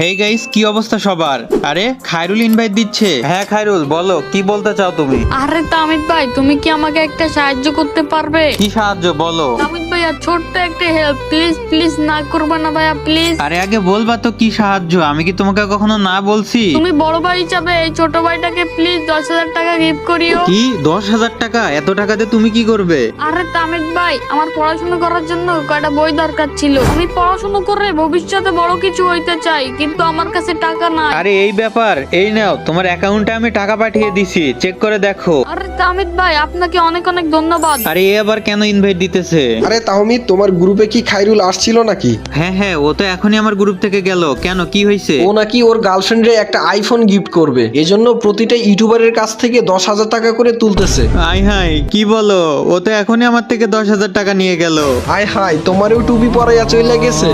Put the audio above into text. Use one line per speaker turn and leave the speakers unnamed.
Hey guys, কি অবস্থা সবার? আরে খায়রুল ইনভাইট দিচ্ছে। হ্যাঁ খায়রুল, বলো কি বলতে চাও তুমি?
আরে তামিদ ভাই, তুমি কি আমাকে একটা সাহায্য করতে পারবে?
কি সাহায্য বলো?
তামিদ ভাইয়া, ছোট্ট একটা হেল্প, প্লিজ প্লিজ, না করবে না ভাইয়া, প্লিজ।
আরে আগে বলবা তো কি সাহায্য, আমি কি তোমাকে কখনো না বলছি?
তুমি বড় ভাই হিসাবে এই ছোট ভাইটাকে প্লিজ 10,000 টাকা গিফট করিও।
কি 10,000 টাকা? এত টাকাতে তুমি কি করবে?
আরে তামিদ ভাই, আমার পড়াশোনা করার জন্য কয়টা বই দরকার ছিল। আমি পড়াশোনা করে ভবিষ্যতে বড় কিছু হইতে চাই, কিন্তু আমার কাছে টাকা নাই।
আরে এই ব্যাপার, এই নাও তোমার অ্যাকাউন্টে আমি টাকা পাঠিয়ে দিছি, চেক করে দেখো।
আরে তামিদ ভাই, আপনাকে অনেক অনেক ধন্যবাদ।
আরে এ আবার কেন ইনভাইট দিতেছে?
আরে তাহমিদ, তোমার গ্রুপে কি খায়রুল আসছিল নাকি?
হ্যাঁ হ্যাঁ, ও তো এখনই আমার গ্রুপ থেকে গেল। কেন, কি হয়েছে?
ও নাকি ওর গার্লফ্রেন্ডে একটা আইফোন গিফট করবে, এজন্য প্রতিটা ইউটিউবারের কাছ থেকে 10,000 টাকা করে তুলতেছে।
আই হাই, কি বলো? ও তো এখনই আমার থেকে 10,000 টাকা নিয়ে গেল।
আয় হায়, তোমারও টুপি পরাইয়া চলে গেছে।